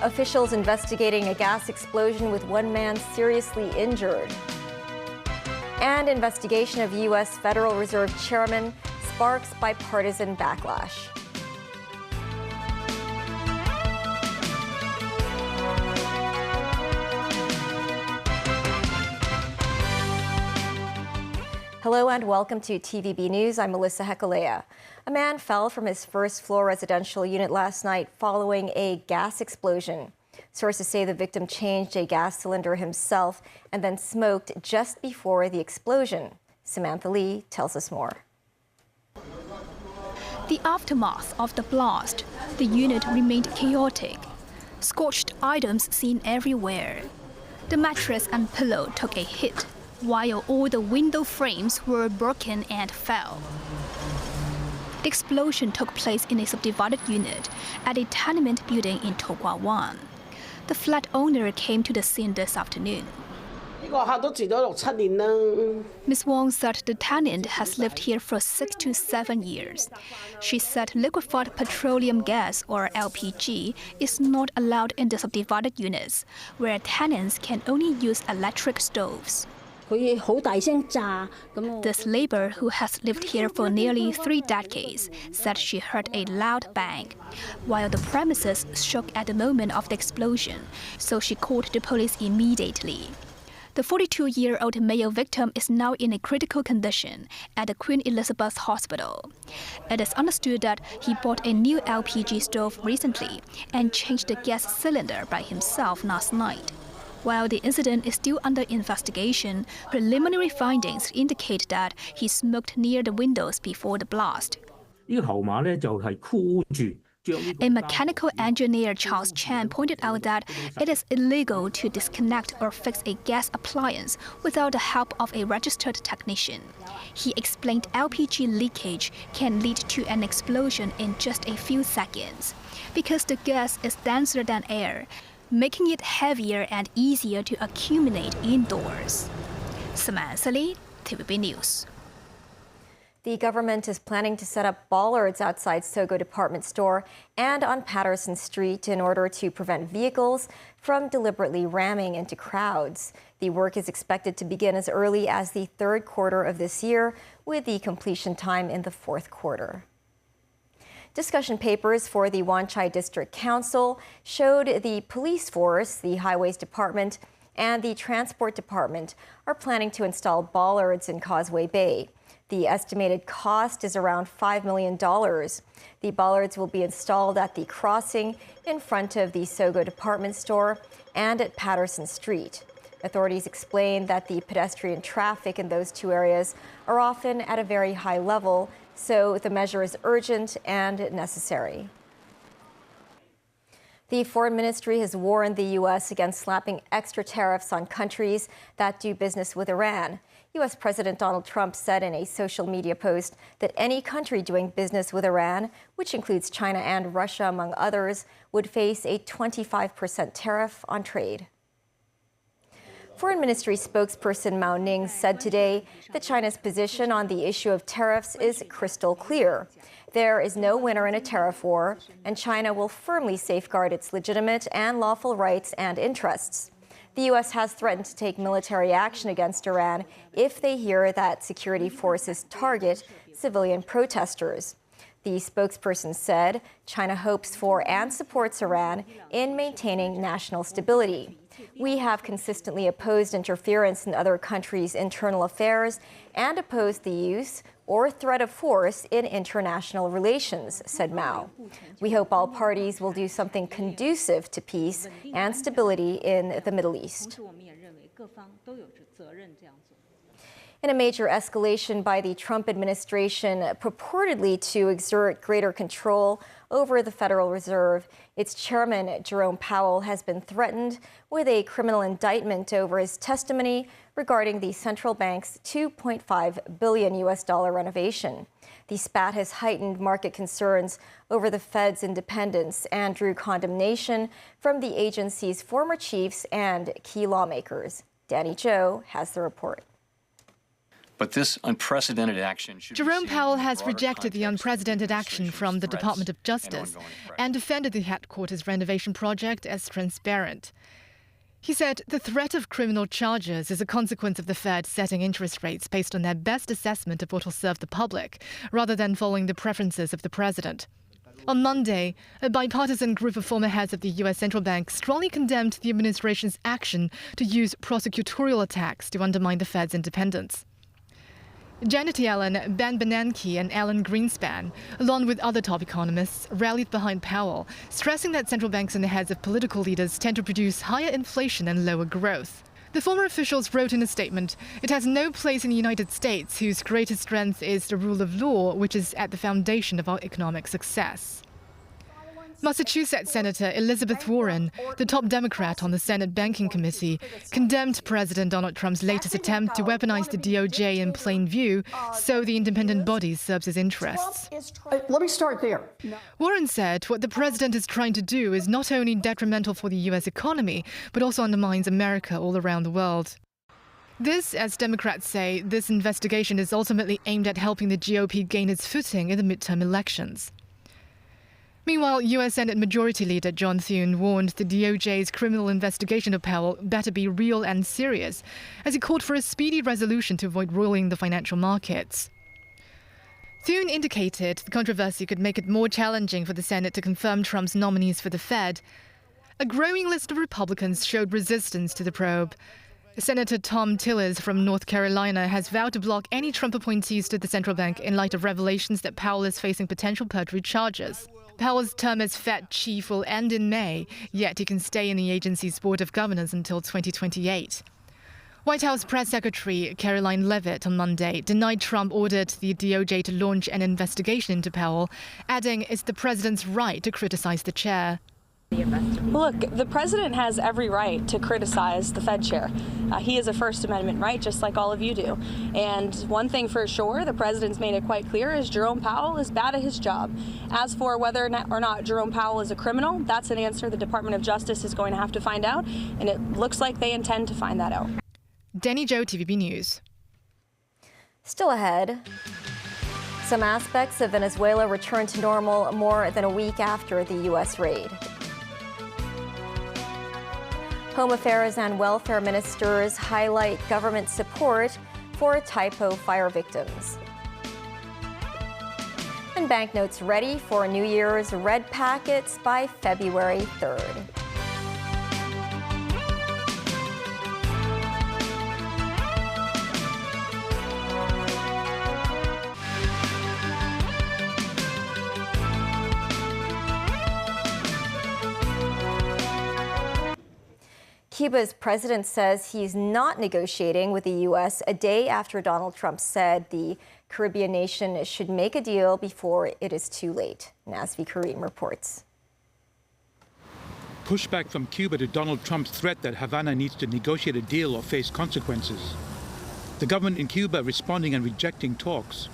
Officials investigating a gas explosion with one man seriously injured. And investigation of U.S. Federal Reserve Chairman sparks bipartisan backlash. Hello and welcome to TVB News. I'm Melissa Hekalea. A man fell from his first-floor residential unit last night following a gas explosion. Sources say the victim changed a gas cylinder himself and then smoked just before the explosion. Samantha Lee tells us more. The aftermath of the blast, the unit remained chaotic. Scorched items seen everywhere. The mattress and pillow took a hit, while all the window frames were broken and fell. The explosion took place in a subdivided unit at a tenement building in Tokwa 1. The flat owner came to the scene this afternoon. Ms. Wong said the tenant has lived here for 6 to 7 years. She said liquefied petroleum gas, or LPG, is not allowed in the subdivided units, where tenants can only use electric stoves. This neighbor, who has lived here for nearly 3 decades, said she heard a loud bang, while the premises shook at the moment of the explosion, so she called the police immediately. The 42-year-old male victim is now in a critical condition at the Queen Elizabeth Hospital. It is understood that he bought a new LPG stove recently and changed the gas cylinder by himself last night. While the incident is still under investigation, preliminary findings indicate that he smoked near the windows before the blast. A mechanical engineer, Charles Chan, pointed out that it is illegal to disconnect or fix a gas appliance without the help of a registered technician. He explained LPG leakage can lead to an explosion in just a few seconds because the gas is denser than air, making it heavier and easier to accumulate indoors. Samantha Lee, TVB News. The government is planning to set up bollards outside Sogo Department Store and on Patterson Street in order to prevent vehicles from deliberately ramming into crowds. The work is expected to begin as early as the third quarter of this year, with the completion time in the fourth quarter. Discussion papers for the Wan Chai District Council showed the police force, the Highways Department, and the Transport Department are planning to install bollards in Causeway Bay. The estimated cost is around $5 million. The bollards will be installed at the crossing in front of the Sogo Department Store and at Patterson Street. Authorities explain that the pedestrian traffic in those two areas are often at a very high level, so the measure is urgent and necessary. The Foreign Ministry has warned the U.S. against slapping extra tariffs on countries that do business with Iran. U.S. President Donald Trump said in a social media post that any country doing business with Iran, which includes China and Russia among others, would face a 25% tariff on trade. Foreign Ministry spokesperson Mao Ning said today that China's position on the issue of tariffs is crystal clear. There is no winner in a tariff war, and China will firmly safeguard its legitimate and lawful rights and interests. The U.S. has threatened to take military action against Iran if they hear that security forces target civilian protesters. The spokesperson said China hopes for and supports Iran in maintaining national stability. We have consistently opposed interference in other countries' internal affairs and opposed the use or threat of force in international relations, said Mao. We hope all parties will do something conducive to peace and stability in the Middle East. In a major escalation by the Trump administration purportedly to exert greater control over the Federal Reserve, its chairman, Jerome Powell, has been threatened with a criminal indictment over his testimony regarding the central bank's $2.5 billion renovation. The spat has heightened market concerns over the Fed's independence and drew condemnation from the agency's former chiefs and key lawmakers. Danny Zhou has the report. But this unprecedented action should be Jerome seen Powell in the has broader rejected the context of unprecedented action from the administration's Department of threats Justice ongoing threats. and defended the headquarters renovation project as transparent. He said the threat of criminal charges is a consequence of the Fed setting interest rates based on their best assessment of what will serve the public, rather than following the preferences of the president. On Monday, a bipartisan group of former heads of the U.S. Central Bank strongly condemned the administration's action to use prosecutorial attacks to undermine the Fed's independence. Janet Yellen, Ben Bernanke and Alan Greenspan, along with other top economists, rallied behind Powell, stressing that central banks and the heads of political leaders tend to produce higher inflation and lower growth. The former officials wrote in a statement, "It has no place in the United States, whose greatest strength is the rule of law, which is at the foundation of our economic success." Massachusetts Senator Elizabeth Warren, the top Democrat on the Senate Banking Committee, condemned President Donald Trump's latest attempt to weaponize the DOJ in plain view so the independent body serves his interests. Let me start there. Warren said what the president is trying to do is not only detrimental for the U.S. economy, but also undermines America all around the world. This, as Democrats say, this investigation is ultimately aimed at helping the GOP gain its footing in the midterm elections. Meanwhile, U.S. Senate Majority Leader John Thune warned the DOJ's criminal investigation of Powell better be real and serious, as he called for a speedy resolution to avoid roiling the financial markets. Thune indicated the controversy could make it more challenging for the Senate to confirm Trump's nominees for the Fed. A growing list of Republicans showed resistance to the probe. Senator Tom Tillis from North Carolina has vowed to block any Trump appointees to the central bank in light of revelations that Powell is facing potential perjury charges. Powell's term as Fed chief will end in May, yet he can stay in the agency's board of governors until 2028. White House Press Secretary Caroline Leavitt on Monday denied Trump ordered the DOJ to launch an investigation into Powell, adding it's the president's right to criticize the chair. Look, the president has every right to criticize the Fed chair. He has a First Amendment right, just like all of you do. And one thing for sure, the president's made it quite clear, is Jerome Powell is bad at his job. As for whether or not Jerome Powell is a criminal, that's an answer the Department of Justice is going to have to find out, and it looks like they intend to find that out. Danny Zhou, TVB News. Still ahead, some aspects of Venezuela return to normal more than a week after the U.S. raid. Home Affairs and Welfare Ministers highlight government support for Taipo fire victims. And banknotes ready for New Year's red packets by February 3rd. Cuba's president says he's not negotiating with the U.S. a day after Donald Trump said the Caribbean nation should make a deal before it is too late. Nazvi Karim reports. Pushback from Cuba to Donald Trump's threat that Havana needs to negotiate a deal or face consequences. The government in Cuba responding and rejecting talks.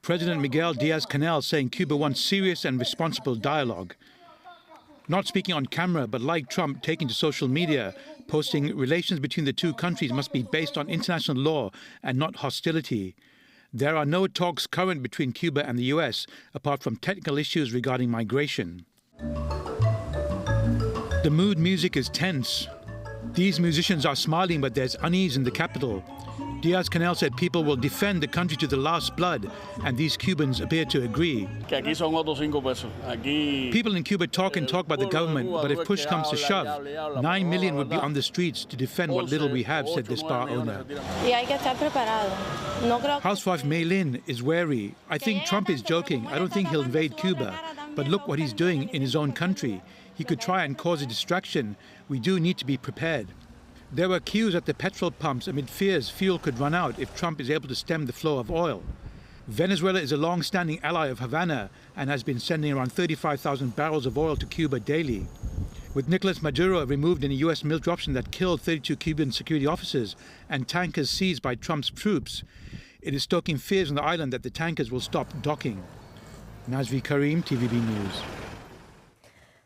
President Miguel Diaz-Canel saying Cuba wants serious and responsible dialogue. Not speaking on camera, but like Trump, taking to social media, posting relations between the two countries must be based on international law and not hostility. There are no talks current between Cuba and the U.S., apart from technical issues regarding migration. The mood music is tense. These musicians are smiling, but there's unease in the capital. Diaz-Canel said people will defend the country to the last blood, and these Cubans appear to agree. People in Cuba talk about the government, but if push comes to shove, 9 million would be on the streets to defend what little we have, said this bar owner. Housewife Mei Lin is wary. I think Trump is joking. I don't think he'll invade Cuba. But look what he's doing in his own country. He could try and cause a distraction. We do need to be prepared. There were queues at the petrol pumps amid fears fuel could run out if Trump is able to stem the flow of oil. Venezuela is a long-standing ally of Havana and has been sending around 35,000 barrels of oil to Cuba daily. With Nicolas Maduro removed in a U.S. military option that killed 32 Cuban security officers and tankers seized by Trump's troops, it is stoking fears on the island that the tankers will stop docking. Nazvi Karim, TVB News.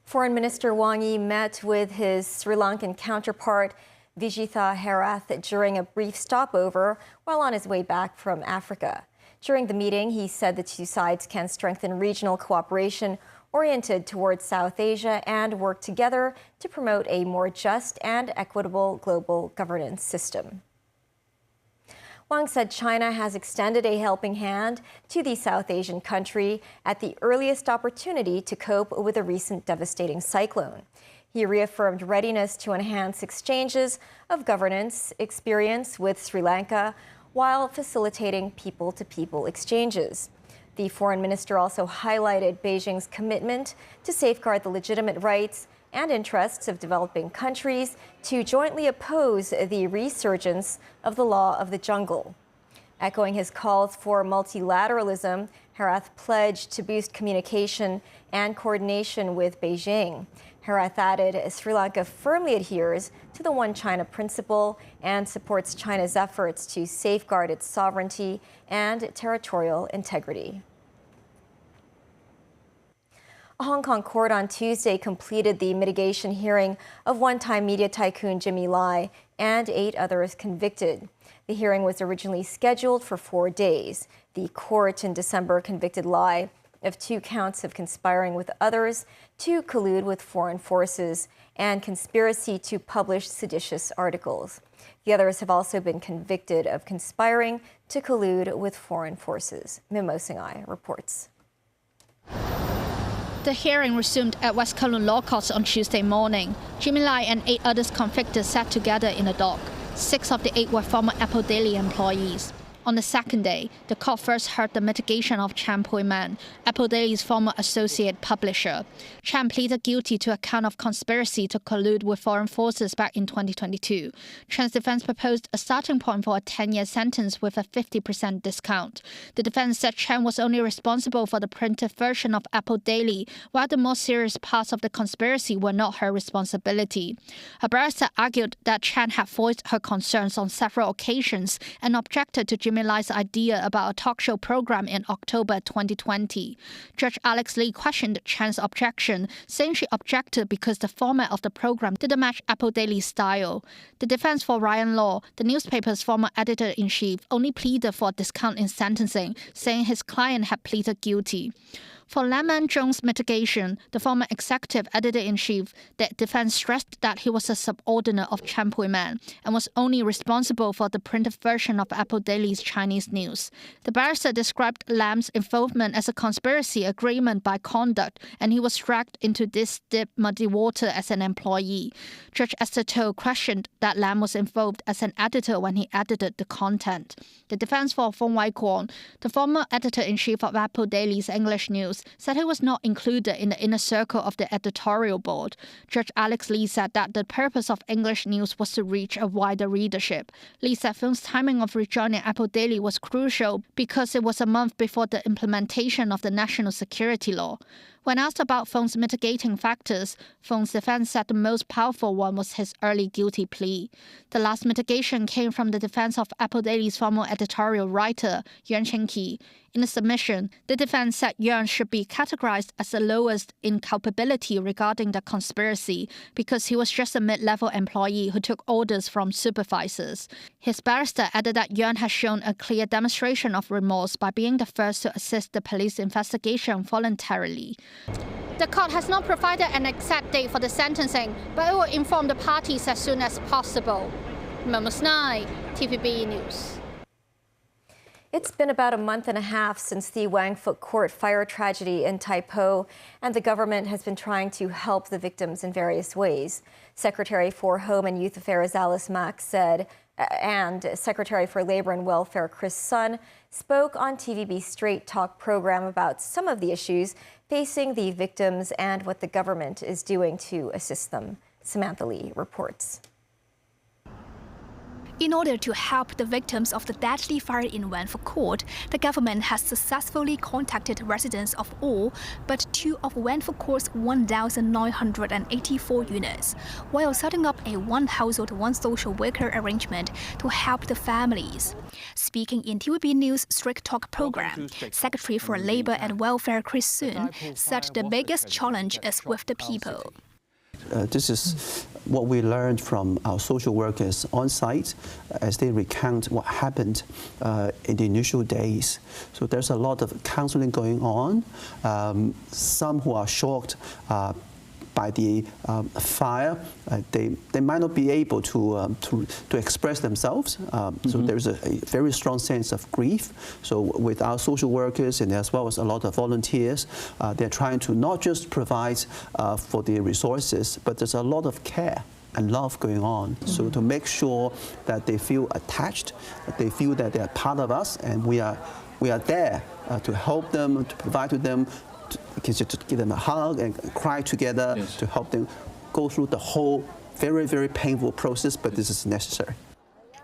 Foreign Minister Wang Yi met with his Sri Lankan counterpart Vijitha Herath during a brief stopover while on his way back from Africa. During the meeting, he said the two sides can strengthen regional cooperation oriented towards South Asia and work together to promote a more just and equitable global governance system. Wang said China has extended a helping hand to the South Asian country at the earliest opportunity to cope with a recent devastating cyclone. He reaffirmed readiness to enhance exchanges of governance experience with Sri Lanka while facilitating people-to-people exchanges. The foreign minister also highlighted Beijing's commitment to safeguard the legitimate rights and interests of developing countries to jointly oppose the resurgence of the law of the jungle. Echoing his calls for multilateralism, Herath pledged to boost communication and coordination with Beijing. Herath added Sri Lanka firmly adheres to the One China principle and supports China's efforts to safeguard its sovereignty and territorial integrity. A Hong Kong court on Tuesday completed the mitigation hearing of one-time media tycoon Jimmy Lai and 8 others convicted. The hearing was originally scheduled for 4 days. The court in December convicted Lai of 2 counts of conspiring with others to collude with foreign forces and conspiracy to publish seditious articles. The others have also been convicted of conspiring to collude with foreign forces. Mim Mo-Sing-ai reports. The hearing resumed at West Kowloon Law Courts on Tuesday morning. Jimmy Lai and 8 others convicted sat together in a dock. 6 of the 8 were former Apple Daily employees. On the second day, the court first heard the mitigation of Chan Pui-man, Apple Daily's former associate publisher. Chan pleaded guilty to a count of conspiracy to collude with foreign forces back in 2022. Chan's defense proposed a starting point for a 10-year sentence with a 50% discount. The defense said Chan was only responsible for the printed version of Apple Daily, while the more serious parts of the conspiracy were not her responsibility. Her barrister argued that Chan had voiced her concerns on several occasions and objected to Jimmy Lai's idea about a talk show program in October 2020. Judge Alex Lee questioned Chan's objection, saying she objected because the format of the program didn't match Apple Daily's style. The defense for Ryan Law, the newspaper's former editor-in-chief, only pleaded for a discount in sentencing, saying his client had pleaded guilty. For Lam Jones' mitigation, the former executive editor-in-chief, the defense stressed that he was a subordinate of Chan Pui-man and was only responsible for the printed version of Apple Daily's Chinese news. The barrister described Lam's involvement as a conspiracy agreement by conduct, and he was dragged into this deep, muddy water as an employee. Judge Esther To questioned that Lam was involved as an editor when he edited the content. The defense for Fong Wai Kwon, the former editor-in-chief of Apple Daily's English News, said he was not included in the inner circle of the editorial board. Judge Alex Lee said that the purpose of English News was to reach a wider readership. Lee said Fong's timing of rejoining Apple Daily was crucial because it was a month before the implementation of the national security law. When asked about Fong's mitigating factors, Fong's defense said the most powerful one was his early guilty plea. The last mitigation came from the defense of Apple Daily's former editorial writer, Yuan Chen-ki. In the submission, the defense said Yuan should be categorized as the lowest in culpability regarding the conspiracy because he was just a mid-level employee who took orders from supervisors. His barrister added that Yuan has shown a clear demonstration of remorse by being the first to assist the police investigation voluntarily. The court has not provided an exact date for the sentencing, but it will inform the parties as soon as possible. Mim Mo-Sing-ai, TVB News. It's been about a month and a half since the Wang Fuk Court fire tragedy in Tai Po, and the government has been trying to help the victims in various ways. Secretary for Home and Youth Affairs Alice Mak said, and Secretary for Labor and Welfare Chris Sun spoke on TVB's Straight Talk program about some of the issues facing the victims and what the government is doing to assist them. Samantha Lee reports. In order to help the victims of the deadly fire in Wang Fuk Court, the government has successfully contacted residents of all but 2 of Wang Fuk Court's 1,984 units, while setting up a one household, one social worker arrangement to help the families. Speaking in TVB News Straight Talk program, Secretary for Labor and Welfare Chris Sun said the biggest challenge is with the people. this is what we learned from our social workers on site as they recount what happened in the initial days. So there's a lot of counseling going on. Some who are shocked by the fire, they might not be able to express themselves. So there's a very strong sense of grief. So with our social workers and as well as a lot of volunteers, they're trying to not just provide for the resources, but there's a lot of care and love going on. So to make sure that they feel attached, that they feel that they are part of us, and we are there to help them, to provide to them, to give them a hug and cry together, to help them go through the whole very, very painful process, but this is necessary.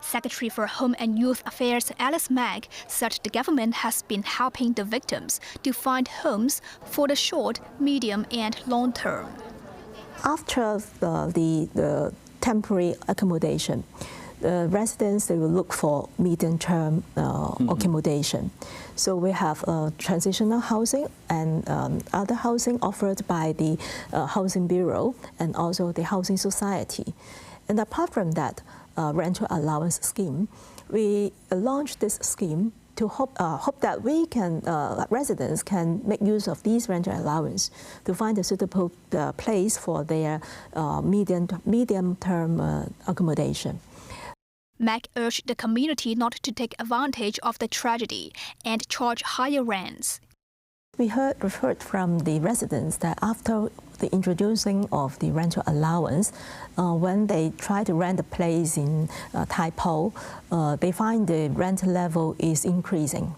Secretary for Home and Youth Affairs Alice Mack said the government has been helping the victims to find homes for the short, medium and long term. After the temporary accommodation, the residents, they will look for medium-term accommodation. So we have transitional housing and other housing offered by the Housing Bureau and also the Housing Society. And apart from that, rental allowance scheme, we launched this scheme to hope that we can, residents can make use of these rental allowance to find a suitable place for their medium-term accommodation. Mack urged the community not to take advantage of the tragedy and charge higher rents. We heard from the residents that after the introducing of the rental allowance, when they try to rent a place in Tai Po, they find the rental level is increasing.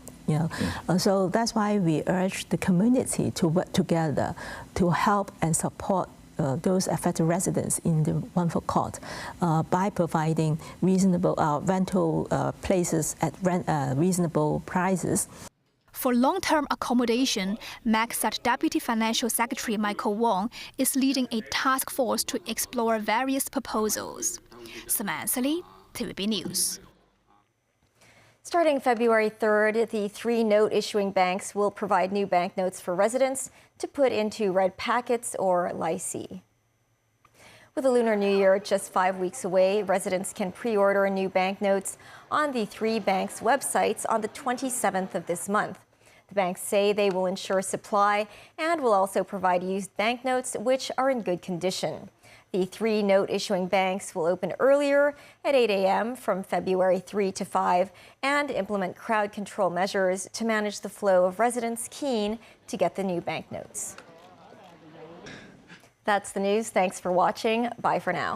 So that's why we urge the community to work together to help and support those affected residents in the One Foot Court by providing reasonable rental places at reasonable prices. For long-term accommodation, Mack said Deputy Financial Secretary Michael Wong is leading a task force to explore various proposals. Samantha Lee, TVB News. Starting February 3rd, the 3 note-issuing banks will provide new banknotes for residents to put into red packets or lycee. With the Lunar New Year just 5 weeks away, residents can pre-order new banknotes on the 3 banks' websites on the 27th of this month. The banks say they will ensure supply and will also provide used banknotes which are in good condition. The 3 note-issuing banks will open earlier at 8 a.m. from February 3 to 5 and implement crowd control measures to manage the flow of residents keen to get the new banknotes. That's the news. Thanks for watching. Bye for now.